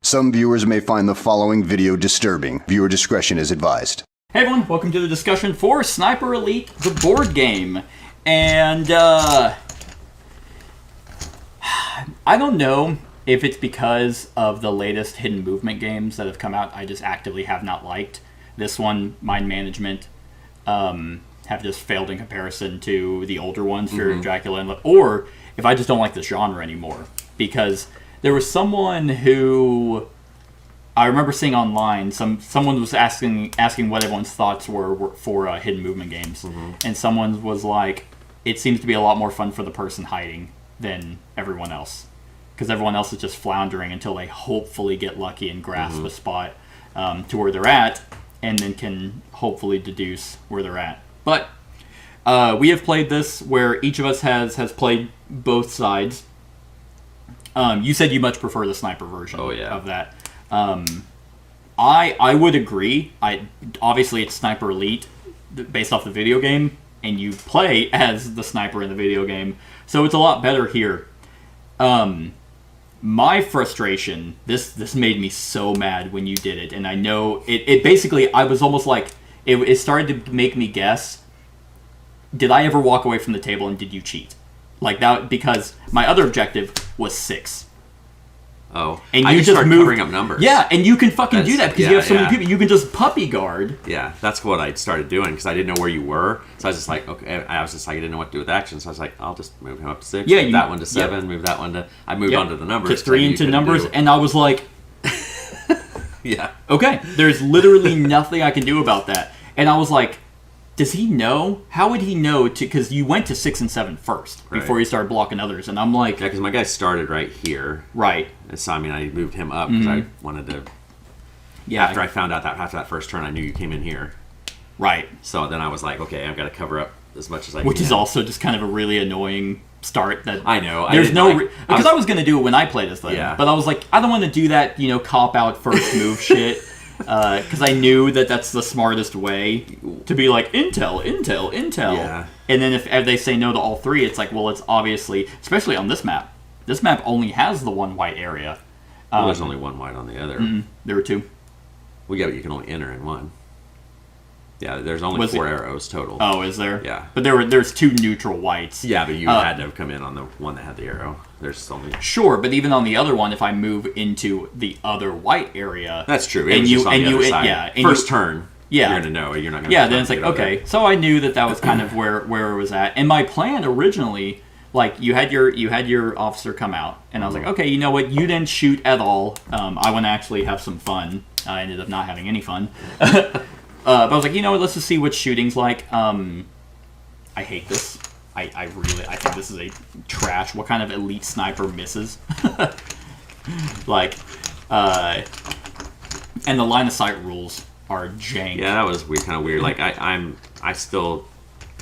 Some viewers may find the following video disturbing. Viewer discretion is advised. Hey everyone, welcome to the discussion for Sniper Elite, the board game. And, I don't know if it's because of the latest hidden movement games that have come out I just actively have not liked. This one, Mind Management, have just failed in comparison to the older ones, Fear of Dracula, or if I just don't like the genre anymore. Because there was someone who I remember seeing online, someone was asking what everyone's thoughts were for hidden movement games, and someone was like, it seems to be a lot more fun for the person hiding than everyone else, because everyone else is just floundering until they hopefully get lucky and grasp a spot to where they're at, and then can hopefully deduce where they're at. But we have played this where each of us has played both sides. You said you much prefer the sniper version of that. I would agree. Obviously it's Sniper Elite based off the video game, and you play as the sniper in the video game, so it's a lot better here. My frustration, this made me so mad when you did it, and I know it basically, I was almost like, it started to make me guess, did I ever walk away from the table and did you cheat? Like that, because my other objective was 6. Oh, and I you just started covering up numbers. Yeah, and you can fucking do that because you have so many people. You can just puppy guard. Yeah, that's what I started doing because I didn't know where you were. So I was just like, okay, I was just like, I didn't know what to do with action. So I was like, I'll just move him up to 6. Yeah, move that one to 7. Move that one to. I moved on to the numbers. To 3 into numbers, and I was like, yeah, okay, there's literally nothing I can do about that. And I was like, does he know? How would he know? Because you went to 6 and 7 first before you started blocking others, and I'm like, yeah, because my guy started right here, right. So I mean, I moved him up because I wanted to. Yeah. After I found out that after that first turn, I knew you came in here. Right. So then I was like, okay, I've got to cover up as much as I can. Which is also just kind of a really annoying start. That I know. There's because I was going to do it when I played this thing, but I was like, I don't want to do that, cop out first move shit. Because I knew that that's the smartest way to be like, intel. Yeah. And then if they say no to all 3, it's like, well, it's obviously, especially on this map. This map only has the one white area. Well, there's only one white on the other. There were 2. Well, yeah, but you can only enter in one. Yeah, there's only 4 arrows total. Oh, is there? Yeah. But there's 2 neutral whites. Yeah, but you had to have come in on the one that had the arrow. There's only... Sure, but even on the other one, if I move into the other white area... That's true. It was just on the other side. Yeah, First turn, you're going to know. You're not going to... Yeah, then it's like, okay. So I knew that was kind of where it was at. And my plan originally, like, you had your officer come out, and I was like, okay, you know what? You didn't shoot at all. I want to actually have some fun. I ended up not having any fun. But I was like, you know what? Let's just see what shooting's like. I hate this. I think this is a trash. What kind of elite sniper misses? Like, and the line of sight rules are jank. Yeah, that was kind of weird. Like, I still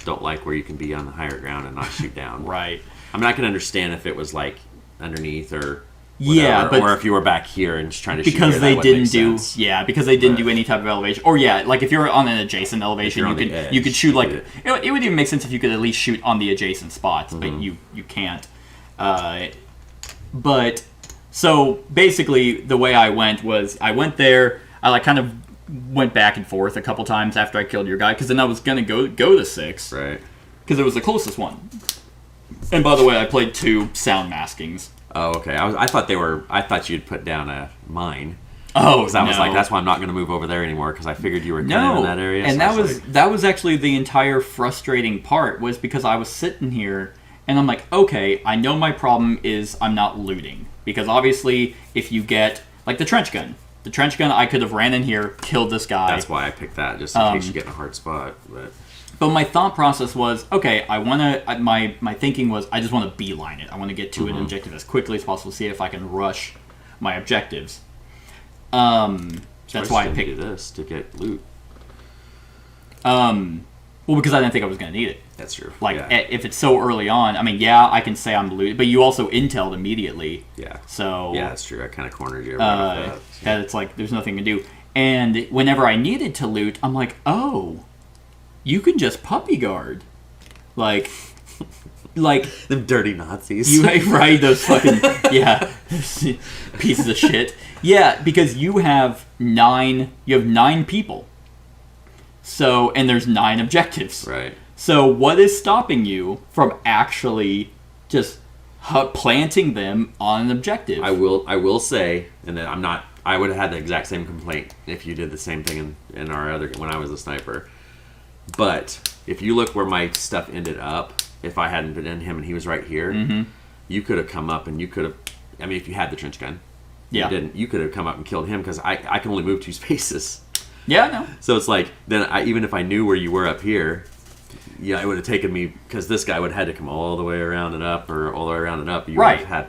don't like where you can be on the higher ground and not shoot down. Right. I mean, I can understand if it was like underneath or whatever, yeah, but or if you were back here and just trying to shoot because here, they didn't do sense. because they didn't do any type of elevation, or like if you're on an adjacent elevation, you could shoot like it would even make sense if you could at least shoot on the adjacent spots, but you can't. But so basically, the way I went was I went there. I like kind of went back and forth a couple times after I killed your guy, because then I was gonna go to 6, right? Because it was the closest one. And by the way, I played 2 sound maskings. Oh, okay. I thought you'd put down a mine. Oh, because I was like, that's why I'm not going to move over there anymore, because I figured you were kind of in that area. And so that was actually the entire frustrating part, was because I was sitting here and I'm like, okay, I know my problem is I'm not looting, because obviously if you get like the trench gun, I could have ran in here, killed this guy. That's why I picked that, just in case you get in a hard spot. But my thought process was, okay, my thinking was, I just want to beeline it. I want to get to an objective as quickly as possible, see if I can rush my objectives. That's why I picked this to get loot. Well, because I didn't think I was going to need it. That's true. Like, if it's so early on, I mean, yeah, I can say I'm looting, but you also intel'd immediately. Yeah. So yeah, that's true. I kind of cornered you. Right with that. That it's like there's nothing to do. And whenever I needed to loot, I'm like, oh, you can just puppy guard, like them dirty Nazis. You right, those fucking pieces of shit. Yeah, because you have nine people. So, and there's 9 objectives. Right. So what is stopping you from actually just planting them on an objective? I will say, and then I would have had the exact same complaint if you did the same thing in our other, when I was a sniper. But if you look where my stuff ended up, if I hadn't been in him and he was right here, you could have come up and you could have, I mean, if you had the trench gun, you could have come up and killed him, because I can only move 2 spaces. Yeah, no. So it's like, then even if I knew where you were up here, yeah, it would have taken me, because this guy would have had to come all the way around and up, or all the way around and up. You would have had,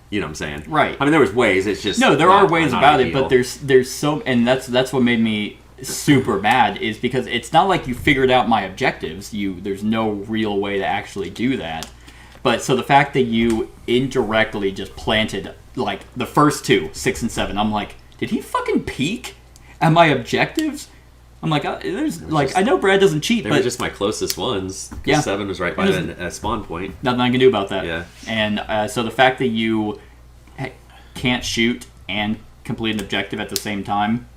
you know what I'm saying? Right. I mean, there was ways. It's just no, there are ways about ideal. it, but there's so, and that's what made me super mad, is because it's not like you figured out my objectives. There's no real way to actually do that. But so the fact that you indirectly just planted like the first 2, 6 and 7, I'm like, did he fucking peek at my objectives? I'm like, I know Brad doesn't cheat, They but were just my closest ones. 7 was right by the spawn point. Nothing I can do about that. Yeah. And so the fact that you can't shoot and complete an objective at the same time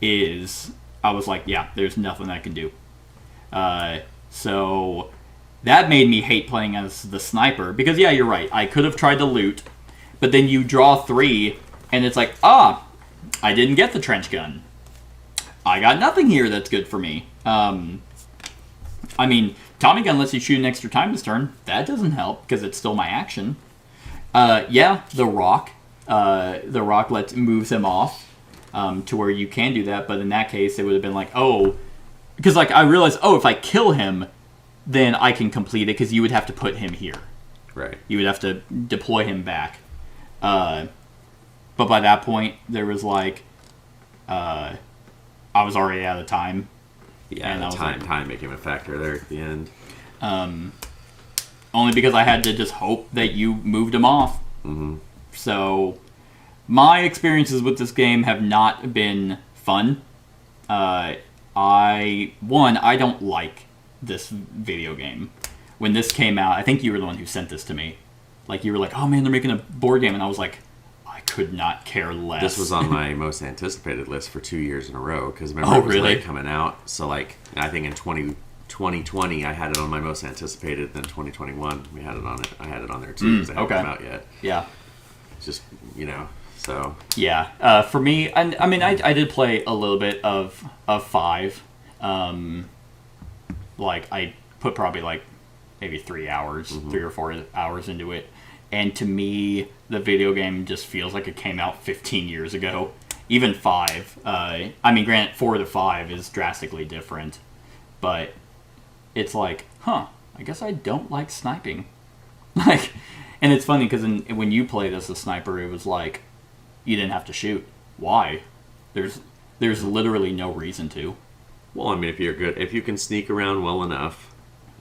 is, I was like, yeah, there's nothing I can do. So that made me hate playing as the sniper, because yeah, you're right. I could have tried to loot, but then you draw 3, and it's like, I didn't get the trench gun. I got nothing here that's good for me. I mean, Tommy gun lets you shoot an extra time this turn. That doesn't help, because it's still my action. Yeah, the rock. The rock moves him off to where you can do that, but in that case, it would have been like, because like I realized, if I kill him, then I can complete it, because you would have to put him here. Right. You would have to deploy him back. But by that point, there was like, I was already out of time. Yeah, and time became a factor there at the end. Only because I had to just hope that you moved him off. Mm-hmm. So my experiences with this game have not been fun. I don't like this video game. When this came out, I think you were the one who sent this to me. Like, you were like, oh man, they're making a board game, and I was like, I could not care less. This was on my most anticipated list for 2 years in a row, because remember, it was late coming out. So like, I think in 2020 I had it on my most anticipated. Then 2021 I had it on there too, because it hadn't come out yet. Yeah. It's just, so. Yeah. For me, I mean, I did play a little bit of 5. Like, I put probably like maybe 3 hours, 3 or 4 hours into it. And to me, the video game just feels like it came out 15 years ago. Even 5. I mean, granted, 4 to 5 is drastically different. But it's like, I guess I don't like sniping. Like, and it's funny, because when you played as a sniper, it was like, you didn't have to shoot. Why? There's literally no reason to. Well, I mean, if you can sneak around well enough,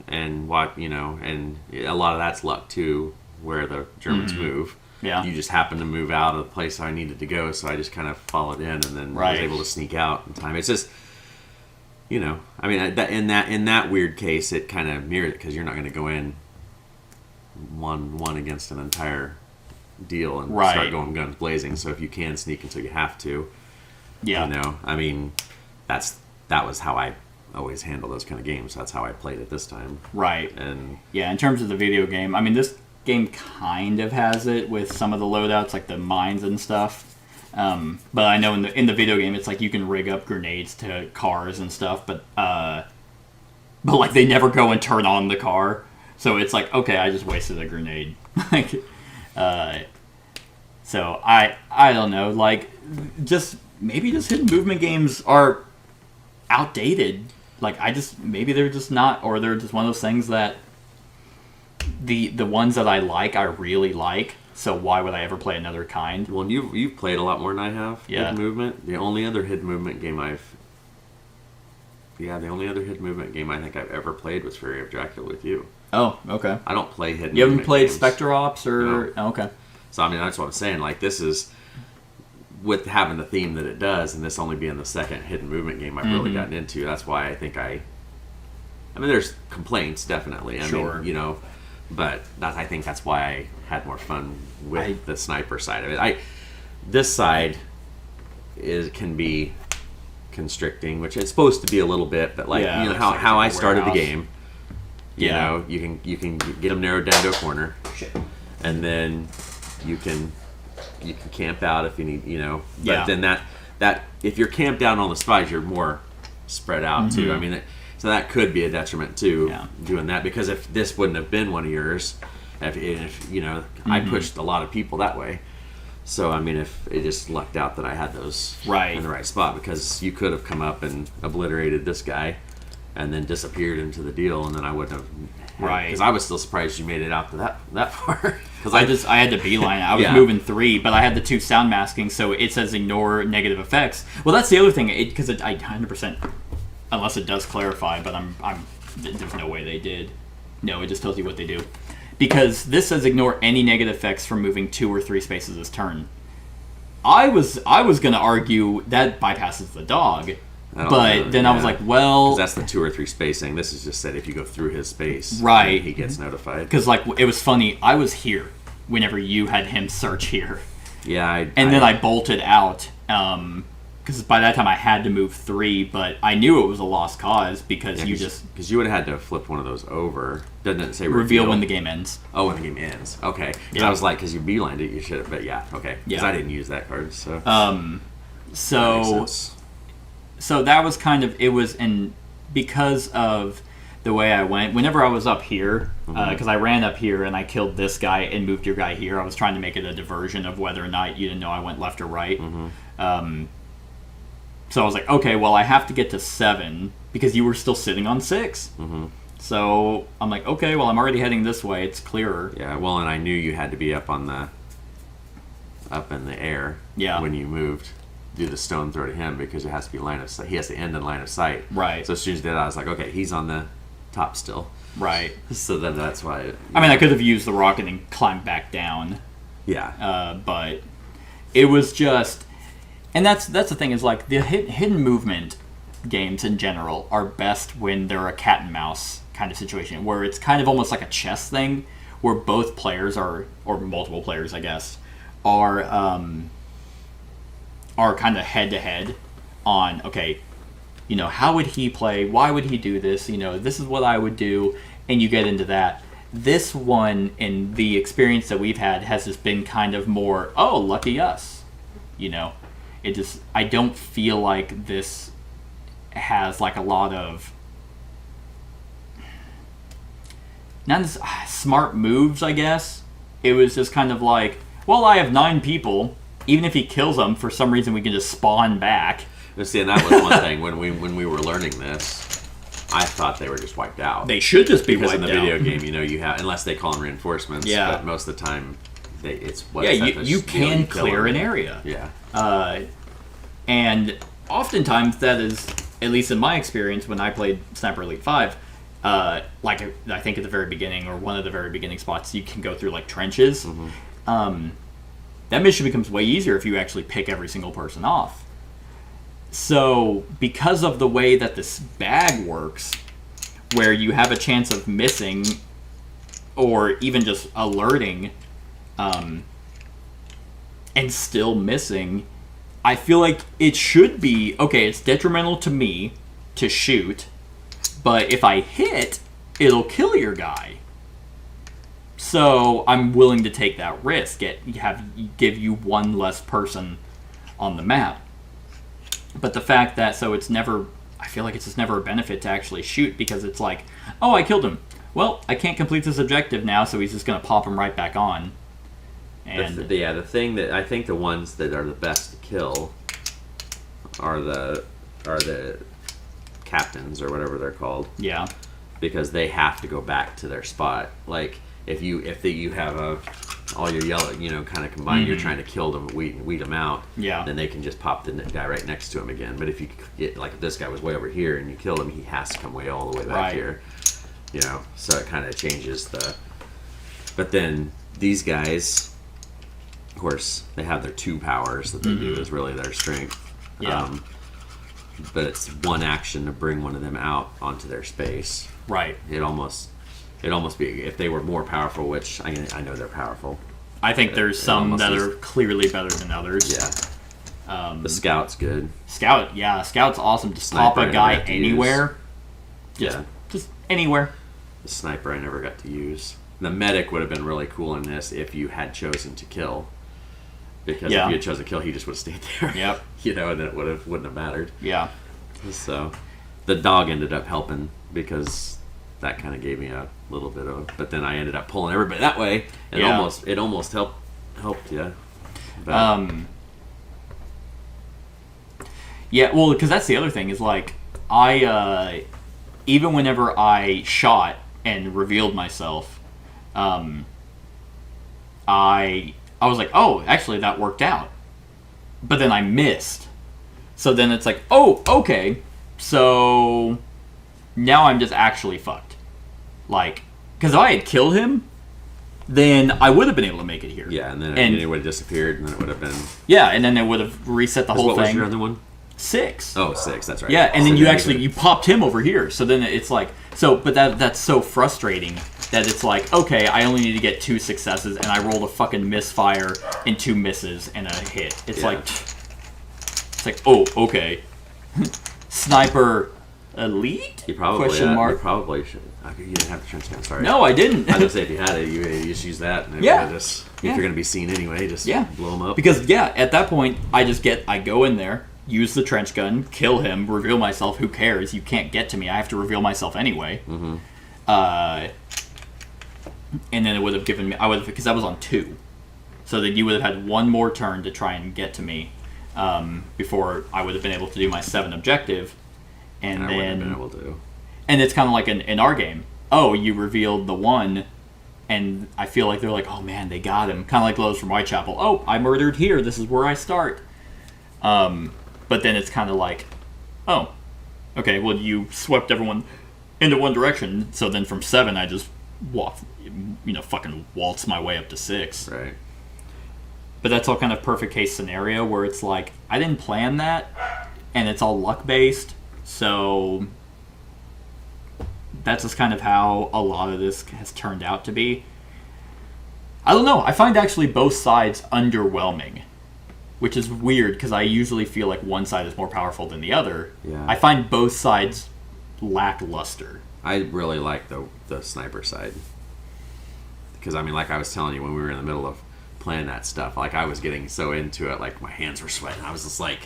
and and a lot of that's luck too, where the Germans move. Yeah. You just happened to move out of the place I needed to go, so I just kind of followed in, and then was able to sneak out in time. It's just, I mean, in that weird case, it kind of mirrored it, because you're not going to go in one against an entire deal and start going guns blazing. So if you can sneak until you have to, I mean, that was how I always handle those kind of games. That's how I played it this time. Right. And yeah, in terms of the video game, I mean, this game kind of has it with some of the loadouts, like the mines and stuff. But I know in the video game, it's like you can rig up grenades to cars and stuff, but like they never go and turn on the car. So it's like, okay, I just wasted a grenade. So I don't know, like, maybe just hidden movement games are outdated. Like, maybe they're just not, or they're just one of those things that the ones that I really like. So why would I ever play another kind? Well, you've played a lot more than I have. Yeah. Hidden movement. The only other hidden movement game I think I've ever played was Fury of Dracula with you. Oh, okay. I don't play hidden. You haven't played games. Spectre Ops or? No. Oh, okay. So I mean, that's what I'm saying. Like, this is, with having the theme that it does, and this only being the second hidden movement game I've really gotten into. That's why I think I mean, there's complaints, definitely. I mean, but I think that's why I had more fun with the sniper side of it. This side, can be constricting, which it's supposed to be a little bit, but like Yeah, you know it's how like I started the warehouse. game. You know, you can get them narrowed down to a corner, and then you can camp out if you need, you know. But then that if you're camped out on the spies, you're more spread out too. I mean, so that could be a detriment too, doing that, because if this wouldn't have been one of yours, if you know, I pushed a lot of people that way. So I mean, if it just lucked out that I had those in the right spot, because you could have come up and obliterated this guy, and then disappeared into the deal, and then I wouldn't have. Because I was still surprised you made it out to that far. Because I had to beeline it. I was moving 3, but I had the 2 sound masking, so it says ignore negative effects. Well, that's the other thing, because I 100%, unless it does clarify, but there's no way they did. No, it just tells you what they do. Because this says ignore any negative effects from moving 2 or 3 spaces this turn. I was going to argue that bypasses the dog. But then I was like, well... Because that's the 2 or 3 spacing. This is just said if you go through his space, he gets notified. Because, like, it was funny. I was here whenever you had him search here. Yeah, then I bolted out. Because by that time I had to move 3, but I knew it was a lost cause because Because you would have had to flip one of those over. Doesn't it say reveal when the game ends? Oh, when the game ends. Okay. Because I was like, because you beelined it, you should have. But yeah, okay. Because I didn't use that card, so... So... That makes sense. So that was kind of, it was, and because of the way I went, whenever I was up here, because I ran up here and I killed this guy and moved your guy here, I was trying to make it a diversion of whether or not you didn't know I went left or right. So I was like, okay, well, I have to get to 7 because you were still sitting on 6. So I'm like, okay, well, I'm already heading this way. It's clearer. Yeah, well, and I knew you had to be up in the air when you moved. Do the stone throw to him because it has to be line of sight. He has to end in line of sight. Right. So as soon as I did that, I was like, okay, he's on the top still. Right. So then that's why. I could have used the rocket and climbed back down. Yeah. But it was just, and that's the thing is like the hidden movement games in general are best when they're a cat and mouse kind of situation where it's kind of almost like a chess thing where both players or multiple players, I guess, are kind of head-to-head on, okay, you know, how would he play? Why would he do this? You know, this is what I would do, and you get into that. This one, in the experience that we've had, has just been kind of more, oh, lucky us. You know, I don't feel like this has, like, a lot of, not as smart moves, I guess. It was just kind of like, well, I have 9 people. Even if he kills them, for some reason we can just spawn back. But see, and that was one thing when we were learning this. I thought they were just wiped out. They should just be wiped out. Because in the video game, you know, you have unless they call them reinforcements. Yeah. But most of the time, you can clear an area. Yeah. And oftentimes that is, at least in my experience when I played Sniper Elite 5, like I think at the very beginning or one of the very beginning spots, you can go through like trenches. That mission becomes way easier if you actually pick every single person off. So, because of the way that this bag works, where you have a chance of missing, or even just alerting, and still missing, I feel like it should be, okay, it's detrimental to me to shoot, but if I hit, it'll kill your guy. So I'm willing to take that risk. Give you one less person on the map. But the fact that I feel like it's just never a benefit to actually shoot because it's like, oh, I killed him. Well, I can't complete this objective now, so he's just going to pop him right back on. And the thing that I think the ones that are the best to kill are the captains or whatever they're called. Yeah. Because they have to go back to their spot. Like if you have all your yellow, you know, kind of combined, you're trying to kill them, weed them out. Yeah. Then they can just pop the guy right next to him again. But if you get like if this guy was way over here and you kill him, he has to come way all the way back here. You know, so it kind of changes the. But then these guys, of course, they have their 2 powers that they do is really their strength. Yeah. But it's one action to bring one of them out onto their space. Right. It'd almost be if they were more powerful, which I know they're powerful. I think there's some that are clearly better than others. Yeah. The Scout's good. Scout's awesome. Just Sniper pop a I guy never got to anywhere. use. Just anywhere. The Sniper I never got to use. The Medic would have been really cool in this if you had chosen to kill. Because if you had chosen to kill, he just would have stayed there. Yep. And then it wouldn't have mattered. Yeah. So, the dog ended up helping because that kind of gave me a little bit of. But then I ended up pulling everybody that way. And it almost helped you. But, yeah, well, because that's the other thing is like I even whenever I shot and revealed myself, I was like, oh, actually that worked out, but then I missed. So then it's like, oh, okay, so now I'm just actually fucked. Like, because if I had killed him, then I would have been able to make it here. yeah, and then it would have disappeared, and then it would have been. Yeah, and then it would have reset the whole What thing. was your other one? 6. Oh, 6. That's right. Yeah, and then So you popped him over here. So then it's like but that's so frustrating that it's like, okay, I only need to get 2 successes and I rolled a fucking misfire and 2 misses and a hit. It's like oh, okay. Sniper elite? You probably Question mark. You probably should. You didn't have the trench gun. Sorry. No, I didn't. I was gonna say if you had it, you just use that. And if you're gonna be seen anyway, just blow them up. Because at that point, I go in there, use the trench gun, kill him, reveal myself. Who cares? You can't get to me. I have to reveal myself anyway. Mm-hmm. And then it would have given me. Because I was on 2, so that you would have had 1 more turn to try and get to me before I would have been able to do my 7 objective. And I then wouldn't have been able to. And it's kind of like in our game. Oh, you revealed the 1, and I feel like they're like, oh man, they got him. Kind of like those from Whitechapel. Oh, I murdered here. This is where I start. But then it's kind of like, oh, okay, well, you swept everyone into one direction. So then from 7, I just fucking waltz my way up to 6. Right. But that's all kind of perfect case scenario where it's like, I didn't plan that, and it's all luck based. So that's just kind of how a lot of this has turned out to be. I don't know. I find actually both sides underwhelming, which is weird because I usually feel like one side is more powerful than the other. Yeah. I find both sides lackluster. I really like the sniper side. Because, I mean, like I was telling you when we were in the middle of playing that stuff, like I was getting so into it, like my hands were sweating. I was just like,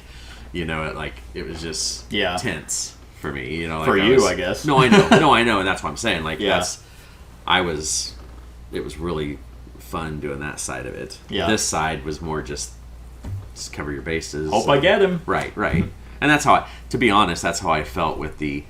it was just tense for me. Like for you, I guess. No, I know. No, I know. And that's what I'm saying. Like, it was really fun doing that side of it. Yeah. This side was more just cover your bases. Hope I get him. Right. And that's how to be honest, that's how I felt with the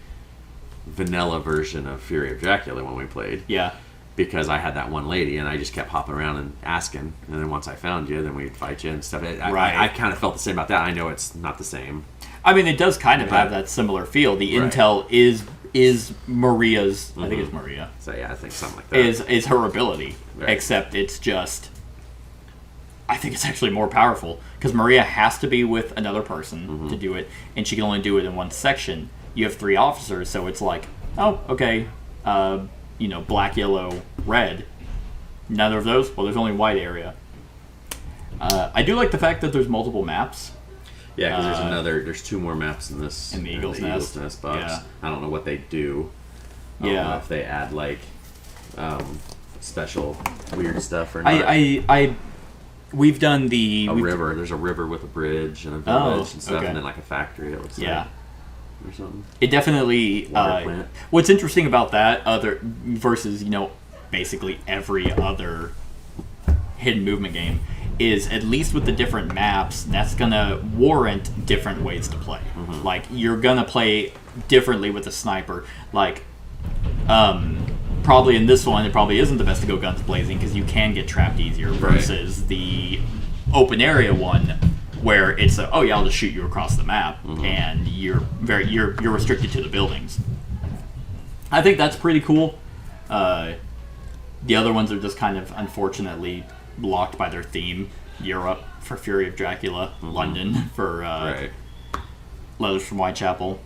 vanilla version of Fury of Dracula when we played. Yeah. Because I had that one lady and I just kept hopping around and asking, and then once I found you, then we'd fight you and stuff. I kind of felt the same about that. I know it's not the same. I mean, it does kind of have that similar feel. The intel is Maria's. I think it's Maria. So yeah, I think something like that is her ability, except it's just. I think it's actually more powerful because Maria has to be with another person to do it, and she can only do it in one section. You have 3 officers, so it's like, oh, okay, black, yellow, red. Neither of those. Well, there's only white area. I do like the fact that there's multiple maps. Yeah, because there's 2 more maps in this. In the Eagle's Nest. Nest box. Yeah. I don't know what they do. I don't know if they add like special weird stuff or not. We've done the river. There's a river with a bridge and a village and stuff, and then like a factory. It looks like. Or something. It definitely. Water plant. What's interesting about that versus basically every other hidden movement game is at least with the different maps, that's gonna warrant different ways to play. Mm-hmm. Like you're gonna play differently with a sniper. Like, probably in this one, it probably isn't the best to go guns blazing because you can get trapped easier versus the open area one where it's I'll just shoot you across the map and you're restricted to the buildings. I think that's pretty cool. The other ones are just kind of unfortunately blocked by their theme. Europe for Fury of Dracula, London for Letters from Whitechapel.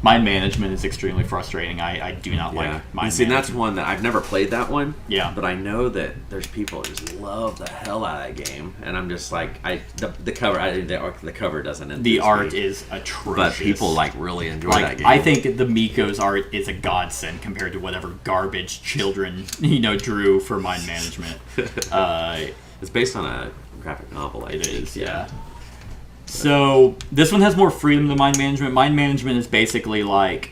Mind management is extremely frustrating. I do not like mind management. That's one that I've never played that one. Yeah. But I know that there's people who just love the hell out of that game, and I'm just like, the cover, the cover doesn't. The art is atrocious. But people like really enjoy that game. I think the Miko's art is a godsend compared to whatever garbage children drew for mind management. It's based on a graphic novel. It is, yeah. So this one has more freedom than mind management. Mind management is basically like,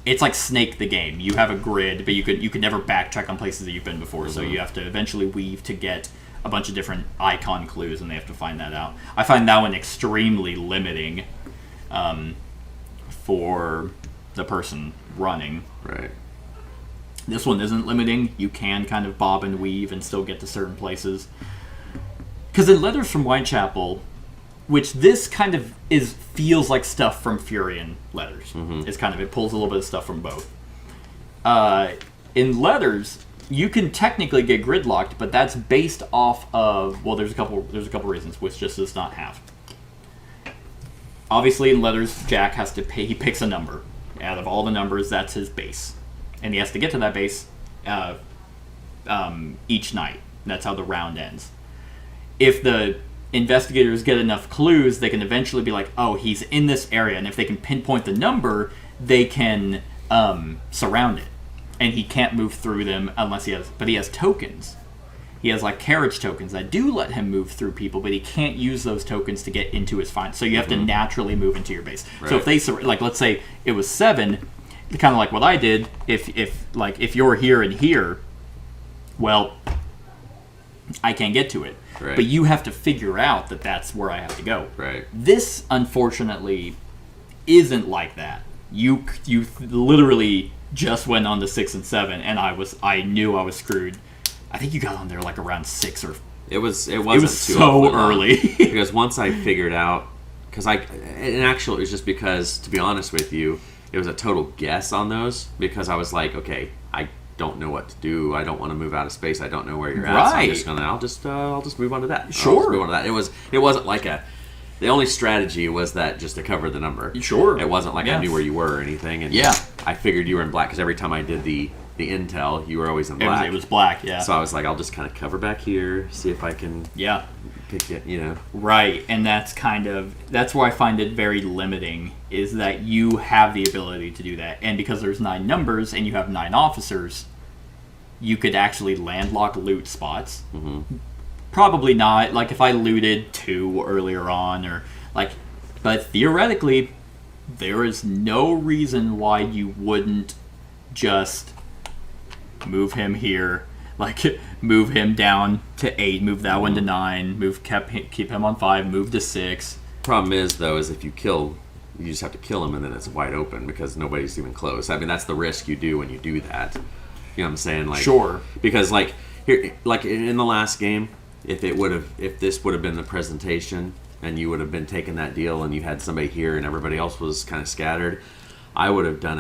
it's like Snake the game. You have a grid, but you could never backtrack on places that you've been before. Mm-hmm. So you have to eventually weave to get a bunch of different icon clues, and they have to find that out. I find that one extremely limiting for the person running. Right. This one isn't limiting. You can kind of bob and weave and still get to certain places. Because in Letters from Whitechapel, which this kind of feels like stuff from Furion Letters. Mm-hmm. It pulls a little bit of stuff from both. In Letters, you can technically get gridlocked, but that's based off of, well, there's a couple reasons, which just does not have. Obviously, in Letters, Jack has to pay. He picks a number. Out of all the numbers, that's his base, and he has to get to that base each night. That's how the round ends. If the investigators get enough clues, they can eventually be like, oh, he's in this area, and if they can pinpoint the number, they can surround it, and he can't move through them unless he has tokens. He has like carriage tokens that do let him move through people, but he can't use those tokens to get into his find. So you have to naturally move into your base. Right. So if they let's say it was 7, kind of like what I did, if you're here and here, well, I can't get to it. Right. But you have to figure out that that's where I have to go. Right. This, unfortunately, isn't like that. You literally just went on to 6 and 7, and I knew I was screwed. I think you got on there like around 6 or. It was so early. Because once I figured out, it was just because, to be honest with you, it was a total guess on those, because I was like, okay, I don't know what to do. I don't want to move out of space. I don't know where you're at. So I'm just I'll just move on to that. Sure. I'll move on to that. It wasn't like the only strategy was that just to cover the number. Sure. It wasn't like I knew where you were or anything. And I figured you were in black, because every time I did the intel, you were always in black. It was black, yeah. So I was like, I'll just kind of cover back here, see if I can pick it, Right, and that's where I find it very limiting, is that you have the ability to do that. And because there's 9 numbers and you have 9 officers, you could actually landlock loot spots. Mm-hmm. Probably not, like if I looted 2 earlier on, but theoretically, there is no reason why you wouldn't just move him here, move him down to 8, move that one to 9, keep him on 5, move to 6. Problem is, though, is if you just have to kill him, and then it's wide open because nobody's even close. I mean, that's the risk you do when you do that. You know what I'm saying? Sure. Because here, in the last game, if this would have been the presentation, and you would have been taking that deal, and you had somebody here and everybody else was kind of scattered, I would have got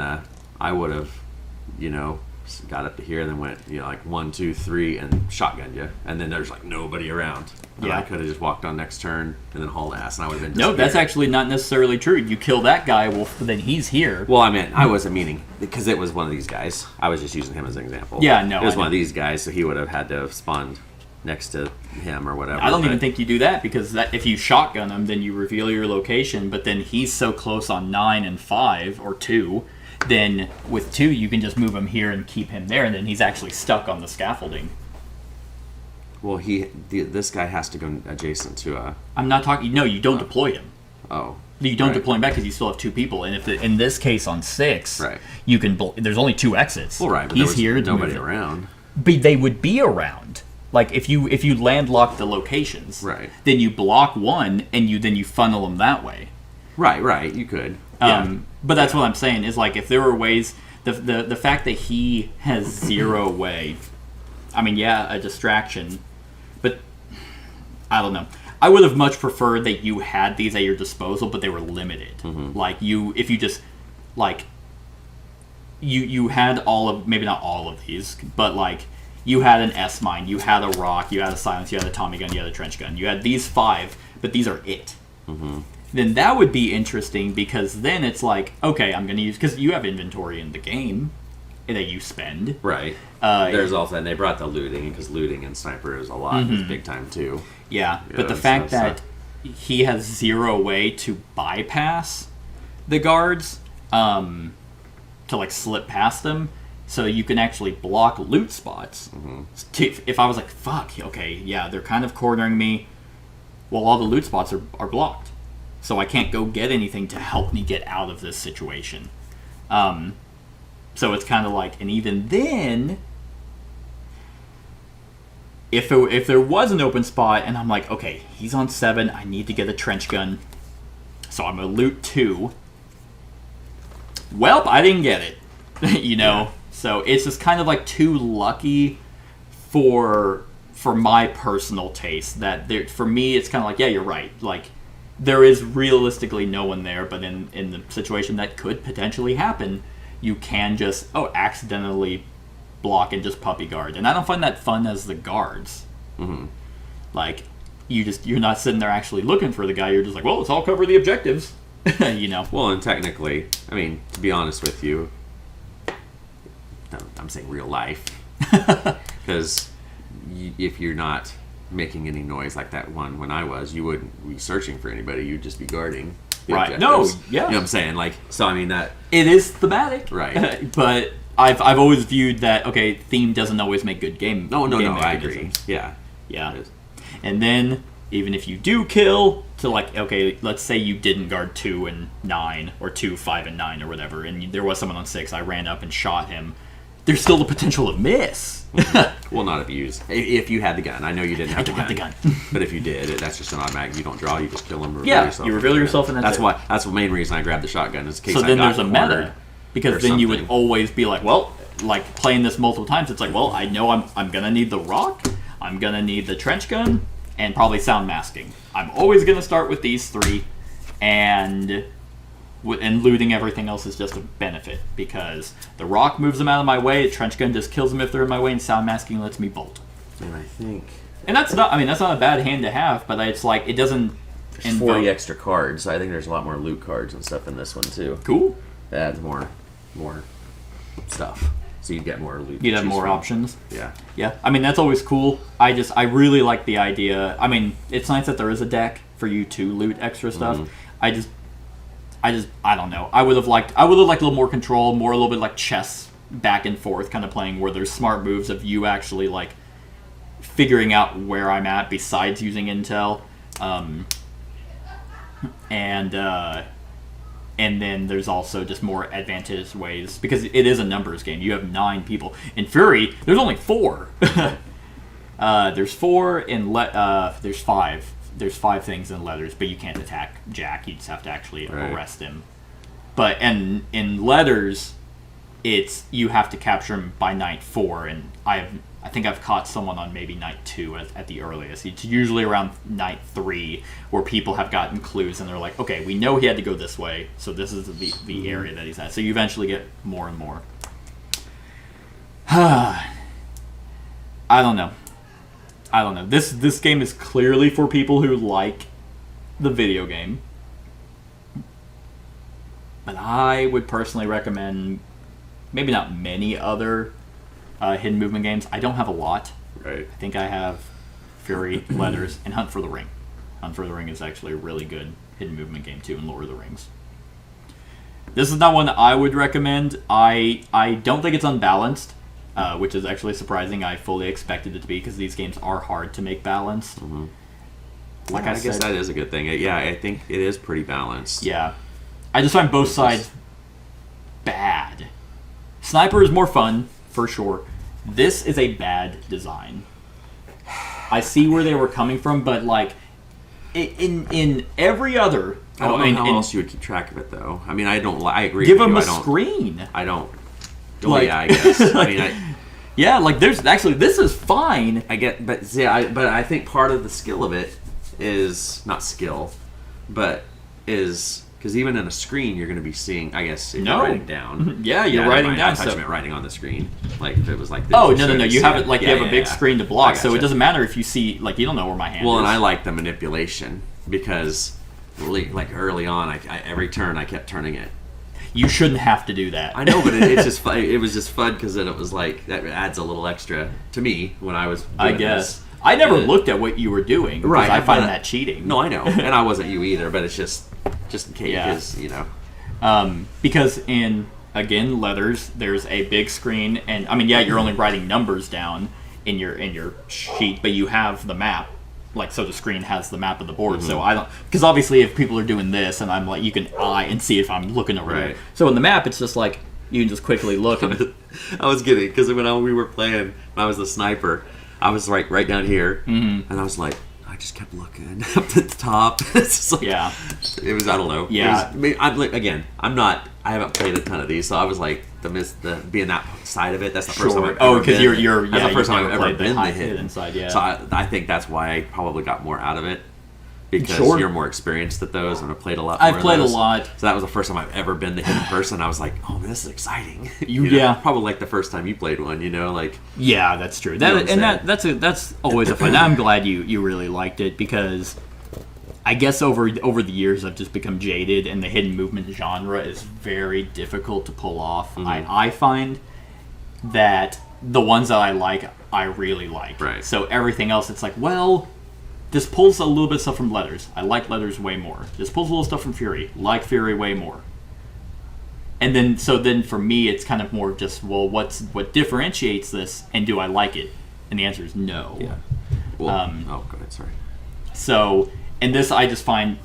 up to here and then went 1, 2, 3 and shotgunned you, and then there's nobody around. And I could have just walked on next turn and then hauled ass, and I would have been. No, that's actually not necessarily true. You kill that guy, well, then he's here. Well, I wasn't meaning, because it was one of these guys. I was just using him as an example. Yeah, no, it was one of these guys, so he would have had to have spawned next to him or whatever. I don't even think you do that, because if you shotgun him, then you reveal your location, but then he's so close on 9 and 5 or 2. Then with 2, you can just move him here and keep him there, and then he's actually stuck on the scaffolding. Well, this guy has to go adjacent to a. I'm not talking. No, you don't deploy him. Oh. You don't deploy him back, because you still have 2 people, and in this case on 6, right, you can. There's only 2 exits. Well, right, but he's here. Nobody around. But they would be around. Like if you landlock the locations, right, then you block one, and then you funnel them that way. Right. You could. But that's what I'm saying is, if there were ways, the fact that he has 0 way, I mean, a distraction, but I don't know. I would have much preferred that you had these at your disposal, but they were limited. Mm-hmm. If you just you had all of, maybe not all of these, but you had an S mine, you had a rock, you had a silence, you had a Tommy gun, you had a trench gun, you had these 5, but these are it. Mm-hmm. then that would be interesting, because then it's like, okay, I'm going to use, because you have inventory in the game that you spend. Right. There's also, and they brought the looting, because looting in Sniper is a lot. It's big time too. Yeah, You but know, the fact so- that he has zero way to bypass the guards, to like slip past them, so you can actually block loot spots. If I was like, fuck, okay, yeah, they're kind of cornering me, well, all the loot spots are blocked, so I can't go get anything to help me get out of this situation. So it's kind of like, and even then, if there was an open spot and I'm like, okay, he's on 7, I need to get a trench gun, so I'm going to loot 2. Welp, I didn't get it, you know? Yeah. So it's just kind of like too lucky for my personal taste, that there, for me, it's kind of like, yeah, you're right. Like, there is realistically no one there, but in the situation that could potentially happen, you can just, accidentally block and just puppy guard. And I don't find that fun as the guards. Like, you're not sitting there actually looking for the guy, you're just like, well, let's all cover the objectives. You know? Well, and technically, I mean, to be honest with you, I'm saying real life. Because if you're not making any noise like that one when I was, you wouldn't be searching for anybody, you'd just be guarding the right. objectives. No, yeah. You know what I'm saying? Like, so I mean that... It is thematic. Right. But I've always viewed that, okay, theme doesn't always make good game. No, game I agree. mechanisms. Yeah. Yeah. And then, even if you do kill, to like, okay, let's say you didn't guard 2 and 9, or 2, 5, and 9, or whatever, and there was someone on 6, I ran up and shot him, there's still the potential of miss. Well, not if you use... If you had the gun. I know you didn't have I don't the gun. have the gun. But if you did, that's just an automatic. You don't draw, you just kill him. You reveal yourself, and that's it. That's the main reason I grabbed the shotgun, is in case So I then got there's a meta. cornered Because or then you would something. always be like, well, like playing this multiple times, it's like, well, I know I'm going to need the rock, I'm going to need the trench gun, and probably sound masking. I'm always going to start with these 3, and looting everything else is just a benefit, because the rock moves them out of my way, the trench gun just kills them if they're in my way, and sound masking lets me bolt. And I think... And that's not a bad hand to have, but it's like, it doesn't... There's 40 extra cards. I think there's a lot more loot cards and stuff in this one, too. Cool. That adds more stuff. So you get more loot. You'd have more options. Yeah. Yeah, I mean, that's always cool. I really like the idea. I mean, it's nice that there is a deck for you to loot extra stuff. I don't know. I would have liked a little more control, a little bit like chess, back and forth kind of playing, where there's smart moves of you actually like figuring out where I'm at besides using intel. And then there's also just more advantageous ways, because it is a numbers game. You have 9 people. In Fury, there's only 4. There's 4 in there's 5. There's 5 things in letters, but you can't attack Jack. You just have to actually arrest him. But and in letters, it's you have to capture him by night 4, and I think I've caught someone on maybe night 2 at the earliest. It's usually around night 3 where people have gotten clues and they're like, okay, we know he had to go this way, so this is the area that he's at. So you eventually get more and more. I don't know. This game is clearly for people who like the video game. But I would personally recommend maybe not many other hidden movement games. I don't have a lot. Right. I think I have Fury, Letters, and Hunt for the Ring. Hunt for the Ring is actually a really good hidden movement game too in Lord of the Rings. This is not one that I would recommend. I don't think it's unbalanced, which is actually surprising. I fully expected it to be, because these games are hard to make balanced. Like I guess that is a good thing. Yeah, I think it is pretty balanced. Yeah. I just find both sides bad. Sniper is more fun, for sure. This is a bad design. I see where they were coming from, but like in every other, I don't know how else you would keep track of it, though. I mean, I agree. Give with them you. a screen. I don't. Like, yeah, I guess. I mean, yeah, like there's actually this is fine. I get, but I think part of the skill of it is not skill, but is. Because even in a screen, you're going to be seeing, I guess, if you're writing down. Yeah, you're writing down. I thought you meant writing on the screen. Like, if it was like this. Oh, no. You have it, like, you have a big screen to block, Gotcha. so it doesn't matter if you see, like, you don't know where my hand is. Well, and I like the manipulation, because like early on, every turn I kept turning it. You shouldn't have to do that. I know, but it's just fun. It was just fun because then it was like that adds a little extra to me when I was doing I guess. I never looked at what you were doing. Right. I find that cheating. No, I know. And I wasn't you either, but it's just in case, because, you know. Because in, again, leathers, there's a big screen, and, I mean, yeah, you're only writing numbers down in your sheet, but you have the map. Like, so the screen has the map of the board. So I don't, because obviously if people are doing this, and I'm like, you can eye and see if I'm looking over there. So in the map, it's just like, you can just quickly look. And, I was kidding, because when we were playing, when I was the sniper, I was right down here, and I was like, I just kept looking up at the top. It's just like, it was, I don't know. Yeah. I haven't played a ton of these, so I was like, the being that side of it, that's the first time I've ever Oh, because been. you're That's the first time I've ever played been the the hidden side, yeah. So I think that's why I probably got more out of it. Because you're more experienced at those, and I've played a lot more I've played of those. a lot. So that was the first time I've ever been the hidden person. I was like, oh, man, this is exciting. Probably like the first time you played one, like... Yeah, that's true. That's always a fun... I'm glad you really liked it, because I guess over the years I've just become jaded, and the hidden movement genre is very difficult to pull off. I find that the ones that I really like. Right. So everything else, it's like, well... This pulls a little bit of stuff from Leathers. I like Leathers way more. This pulls a little stuff from Fury. Like Fury way more. And then for me, it's kind of more just, well, what differentiates this, and do I like it? And the answer is no. Yeah. Well, go ahead, sorry. So, and this I just find,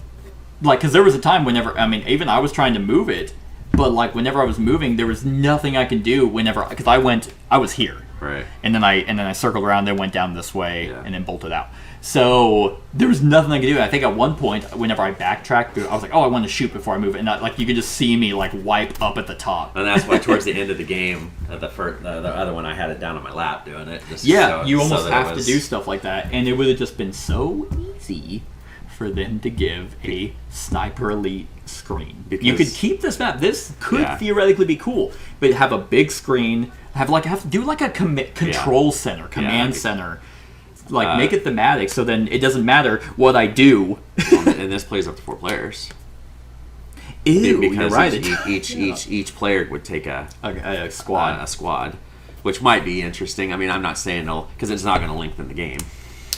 like, because there was a time whenever, I mean, even I was trying to move it, but, like, whenever I was moving, there was nothing I could do because I was here. Right. And then I circled around, then went down this way, and then bolted out. So there was nothing I could do. I think at one point, whenever I backtracked, I was like, "Oh, I want to shoot before I move," and you could just see me like wipe up at the top. And that's why towards the end of the game, the other one, I had it down on my lap doing it. You almost have to do stuff like that, and it would have just been so easy for them to give a Sniper Elite screen. You could keep this map. This could theoretically be cool, but have a big screen. Have to do like a control center, command center. Like, make it thematic, so then it doesn't matter what I do. And this plays up to 4 players. Ew, because you're right. Each player would take a squad. A squad, which might be interesting. I mean, I'm not saying because it's not going to lengthen the game.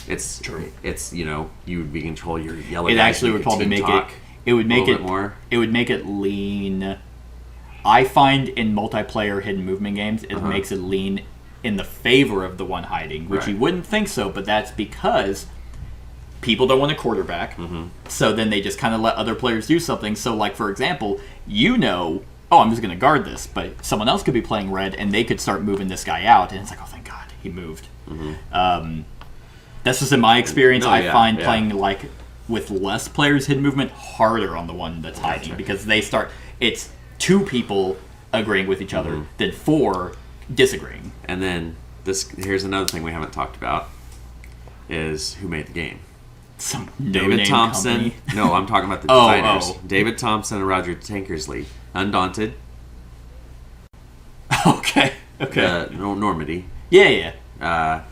It's true. It's you would be control your yellow. It actually would probably make it. It would make it more. It would make it lean. I find in multiplayer hidden movement games, it makes it lean in the favor of the one hiding, which you wouldn't think so, but that's because people don't want a quarterback. So then they just kind of let other players do something. So, like, for example, oh, I'm just going to guard this, but someone else could be playing red, and they could start moving this guy out, and it's like, oh, thank God, he moved. That's just in my experience. I find playing, like, with less players hidden movement harder on the one that's hiding, because it's 2 people agreeing with each other, then 4 disagreeing. And then here's another thing we haven't talked about is who made the game. Some David Thompson. Company. No, I'm talking about the designers. David Thompson and Roger Tankersley. Undaunted. Okay. Normandy. Yeah. Not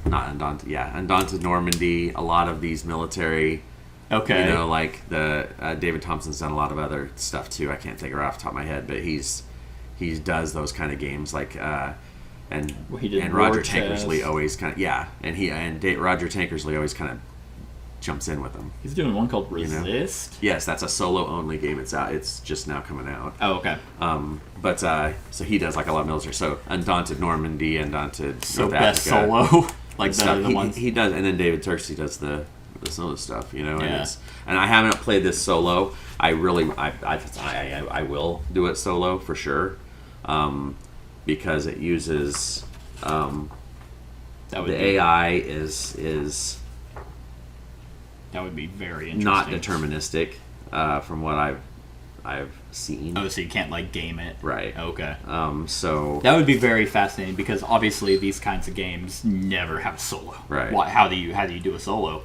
Undaunted. Yeah, Undaunted, Normandy. A lot of these military. Okay. Like the David Thompson's done a lot of other stuff too. I can't think of it off the top of my head, but he does those kind of games like and Roger Tankersley always kind of Roger Tankersley always kind of jumps in with them. He's doing one called Resist. Yes, that's a solo only game. It's out. It's just now coming out. Oh, okay. But so he does like a lot of military. So Undaunted Normandy, Undaunted North best Africa, solo like the ones he does, and then David Turksey does the solo stuff. And I haven't played this solo. I will do it solo for sure. Because it uses AI is that would be very interesting. Not deterministic from what I've seen. Oh, so you can't like game it, right? Okay. So that would be very fascinating because obviously these kinds of games never have a solo. Right. How do you do a solo?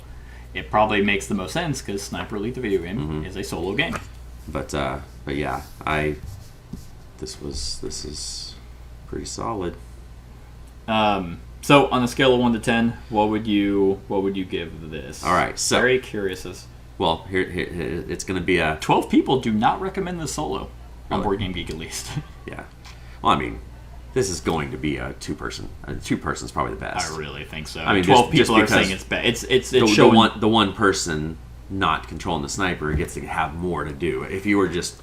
It probably makes the most sense because Sniper Elite, the video game, is a solo game. But yeah, This is pretty solid. So on a scale of 1 to 10, what would you give this? All right, so very curious as Well, here it's going to be a 12 people do not recommend this solo on Really? Board Game Geek at least. yeah. Well, I mean, this is going to be a 2-person. 2-person's probably the best. I really think so. I mean, 12 just people are because saying it's bad. It's the showing. the one person not controlling the sniper gets to have more to do. If you were just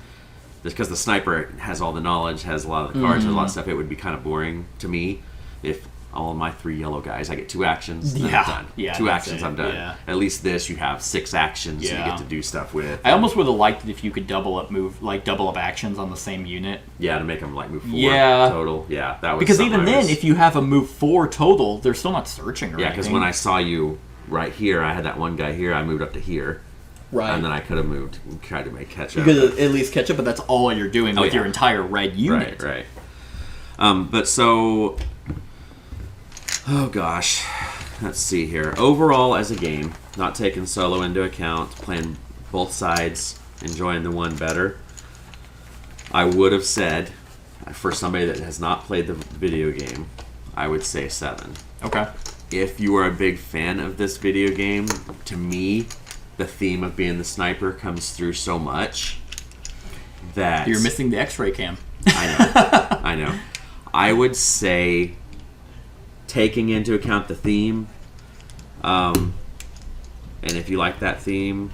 because the sniper has all the knowledge, has a lot of the cards, has a lot of stuff, it would be kind of boring to me if all of my 3 yellow guys, I get 2 actions, then Yeah. I'm done. Yeah, 2 that's actions, it. I'm done. Yeah. At least this, you have 6 actions you Yeah. get to do stuff with. I almost would have liked it if you could double up actions on the same unit. Yeah, to make them like move 4 Yeah. total. Yeah, that was Because something even I then, was- if you have a move 4 total, they're still not searching or yeah, because anything. when I saw you right here, I had that one guy here, I moved up to here. Right. And then I could have moved and tried to make catch up. You could at least catch up, but that's all you're doing with yeah. your entire red unit. Right. But so, oh gosh, let's see here. Overall, as a game, not taking solo into account, playing both sides, enjoying the one better, I would have said, for somebody that has not played the video game, I would say 7. Okay. If you are a big fan of this video game, to me, the theme of being the sniper comes through so much that You're missing the X-ray cam. I know. I would say, taking into account the theme, and if you like that theme,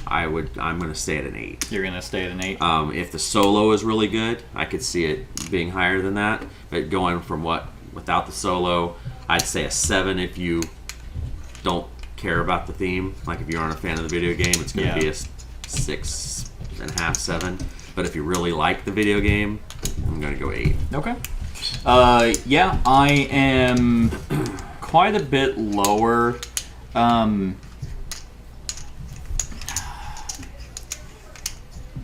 I'm going to stay at an 8. You're gonna stay at an 8. If the solo is really good, I could see it being higher than that. But going from without the solo, I'd say a 7 if you don't care about the theme. Like if you aren't a fan of the video game, it's going to be a 6.5, 7. But if you really like the video game, I'm going to go 8. Okay. Yeah, I am quite a bit lower. I'm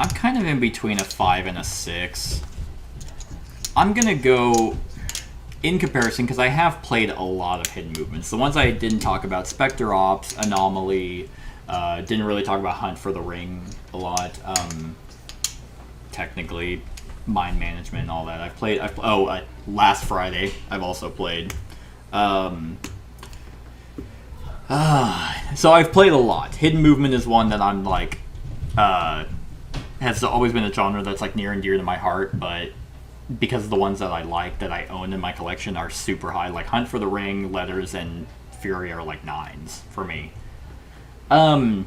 kind of in between a 5 and a 6. I'm gonna go in comparison because I have played a lot of hidden movements. The ones I didn't talk about: Spectre Ops, Anomaly. Didn't really talk about Hunt for the Ring a lot. Technically, Mind Management and all that. I've played. Last Friday I've also played. So I've played a lot. Hidden Movement is one that I'm like, has always been a genre that's like near and dear to my heart, but because the ones that I like, that I own in my collection, are super high. Like Hunt for the Ring, Letters, and Fury are like 9s for me. I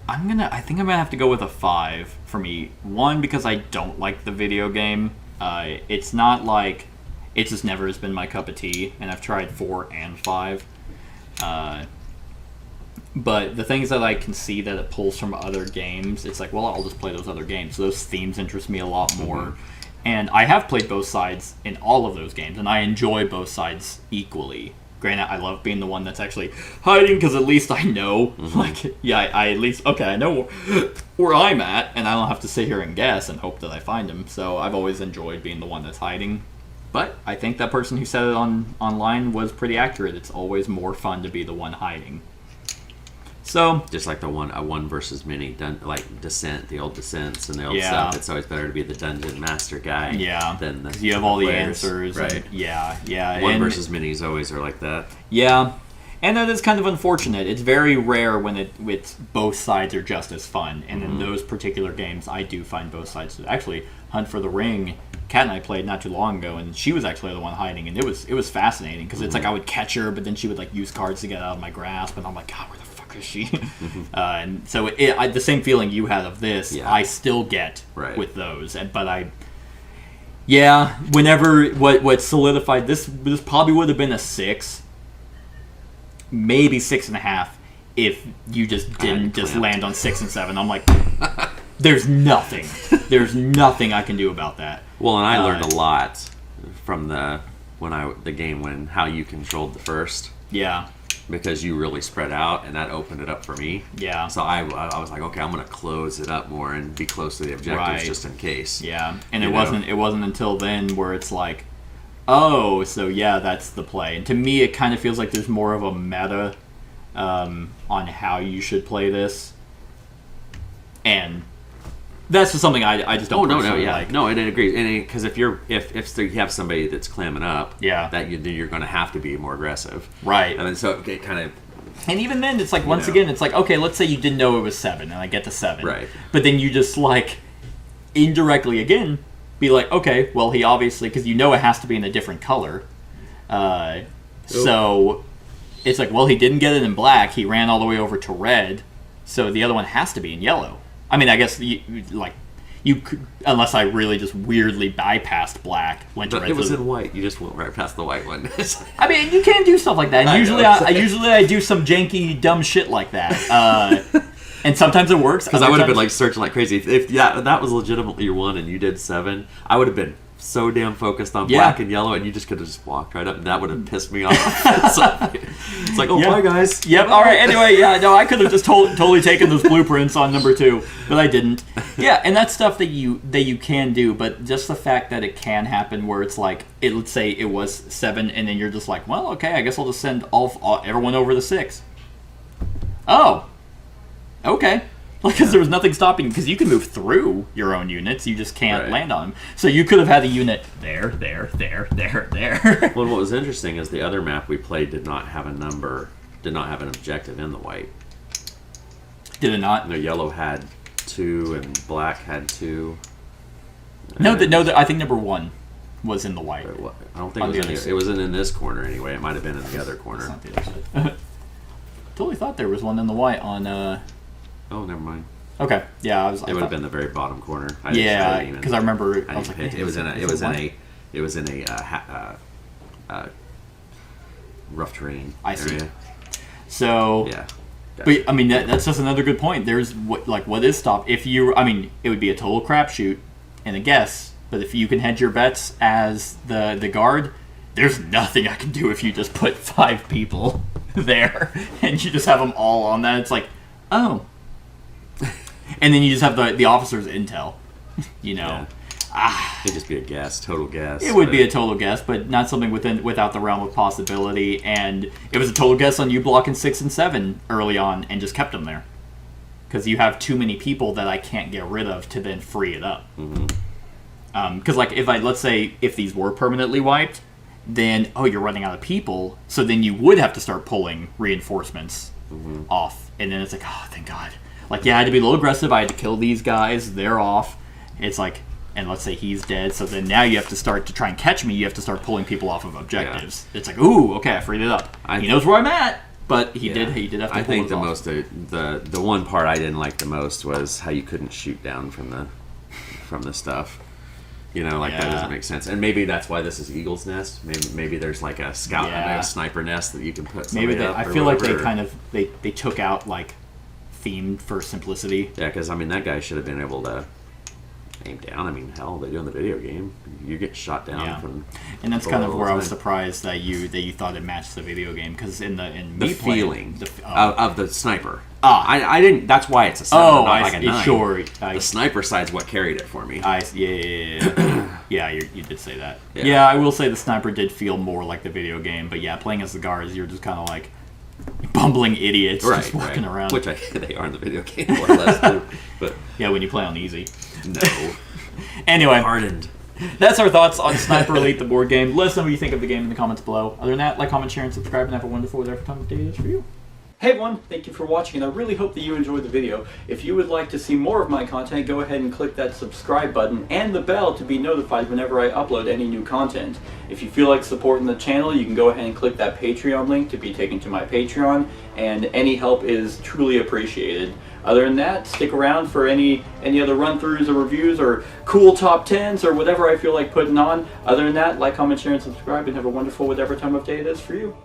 think I'm gonna have to go with a 5 for me. One, because I don't like the video game. It's not like it just never has been my cup of tea, and I've tried 4 and 5. But the things that I can see that it pulls from other games, it's like, well, I'll just play those other games. So those themes interest me a lot more. Mm-hmm. And I have played both sides in all of those games, and I enjoy both sides equally. Granted, I love being the one that's actually hiding, because at least I know. Mm-hmm. Like, yeah, I at least, okay, I know where I'm at, and I don't have to sit here and guess and hope that I find him. So I've always enjoyed being the one that's hiding. But I think that person who said it online was pretty accurate. It's always more fun to be the one hiding. So just like a one versus many, like Descent, the old Descents and the old stuff. It's always better to be the dungeon master guy. Yeah, than the you have all players. the answers. Right. And, yeah. One versus minis always are like that. Yeah, and that is kind of unfortunate. It's very rare when it's both sides are just as fun. And in those particular games, I do find both sides. Actually, Hunt for the Ring, Kat and I played not too long ago, and she was actually the one hiding, and it was fascinating because it's like I would catch her, but then she would like use cards to get out of my grasp, and I'm like, God, where the fuck is she? And so the same feeling you had of this, I still get with those, whenever what solidified this probably would have been a 6, maybe 6.5 if you just didn't just land on 6 and 7. I'm like, there's nothing I can do about that. Well, and I learned a lot from how you controlled the first. Yeah. Because you really spread out, and that opened it up for me. Yeah. So I was like, okay, I'm going to close it up more and be close to the objectives just in case. Yeah. And it wasn't until then where it's like, oh, so yeah, that's the play. And to me, it kind of feels like there's more of a meta on how you should play this, and that's just something I just don't. Like. No, I agree. And because if you have somebody that's clamming up, that you're going to have to be more aggressive, right? And so it kind of And even then, it's like, once again, it's like, okay, let's say you didn't know it was 7, and I get to 7. Right. But then you just, like, indirectly, again, be like, okay, well, he obviously, because you know it has to be in a different color. So it's like, well, he didn't get it in black. He ran all the way over to red. So the other one has to be in yellow. I mean, I guess, you could, unless I really just weirdly bypassed black, went to red. It was in white. You just went right past the white one. I mean, you can do stuff like that. And usually I do some janky, dumb shit like that. And sometimes it works. Because I would have been like searching like crazy. If that was legitimately your one and you did 7, I would have been so damn focused on black and yellow, and you just could have just walked right up, and that would have pissed me off. It's like, bye guys. Yep. All right. Anyway, no, I could have just totally taken those blueprints on number 2, but I didn't. Yeah, and that's stuff that you can do, but just the fact that it can happen, where it's like, let's say it was 7, and then you're just like, well, okay, I guess I'll just send everyone over the 6. Oh. Okay. Because there was nothing stopping, because you can move through your own units, you just can't land on them. So you could have had a unit there. Well, what was interesting is the other map we played did not have an objective in the white. Did it not? No, yellow had 2 and black had 2. No, I think number 1 was in the white. I don't think it wasn't in this corner anyway. It might have been in the other corner. Not the other side. Totally thought there was one in the white on... Oh, never mind. Okay, yeah, It would have been the very bottom corner. Because I remember I was like, it was in a rough terrain. I see. area. So Yeah. But I mean, that's just another good point. There's what is stop if you? I mean, it would be a total crapshoot and a guess. But if you can hedge your bets as the guard, there's nothing I can do if you just put 5 people there and you just have them all on that. It's like, oh. And then you just have the officer's intel, you know. Yeah. It'd just be a guess, total guess. It would be a total guess, but not something without the realm of possibility. And it was a total guess on you blocking 6 and 7 early on and just kept them there. Because you have too many people that I can't get rid of to then free it up. Because let's say if these were permanently wiped, then, you're running out of people, so then you would have to start pulling reinforcements off. And then it's like, oh, thank God. Like, yeah, I had to be a little aggressive. I had to kill these guys. They're off. It's like, and let's say he's dead. So then now you have to start to try and catch me. You have to start pulling people off of objectives. Yeah. It's like, ooh, okay, I freed it up. He knows where I'm at, but he did have to pull I think it the off. the one part I didn't like the most was how you couldn't shoot down from the stuff. You know, that doesn't make sense. And maybe that's why this is Eagle's Nest. Maybe there's like a scout, a sniper nest that you can put somebody up. I feel like they took out like themed for simplicity. Yeah, because I mean that guy should have been able to aim down. I mean, hell, they do in the video game. You get shot down from. And that's kind of where I was surprised that you thought it matched the video game, because in the feeling of the sniper. I didn't. That's why it's a 7, not like a 9. Sure. The sniper side's what carried it for me. Yeah, you did say that. Yeah, I will say the sniper did feel more like the video game, but yeah, playing as the guards, you're just kind of like bumbling idiots just walking around. Which they are in the video game more or less too. But yeah, when you play on easy. No. Anyway, hardened. That's our thoughts on Sniper Elite, the board game. Let us know what you think of the game in the comments below. Other than that, like, comment, share, and subscribe, and have a wonderful whatever time of day it is for you. Hey everyone, thank you for watching, and I really hope that you enjoyed the video. If you would like to see more of my content, go ahead and click that subscribe button and the bell to be notified whenever I upload any new content. If you feel like supporting the channel, you can go ahead and click that Patreon link to be taken to my Patreon, and any help is truly appreciated. Other than that, stick around for any other run-throughs or reviews or cool top 10s or whatever I feel like putting on. Other than that, like, comment, share, and subscribe, and have a wonderful whatever time of day it is for you.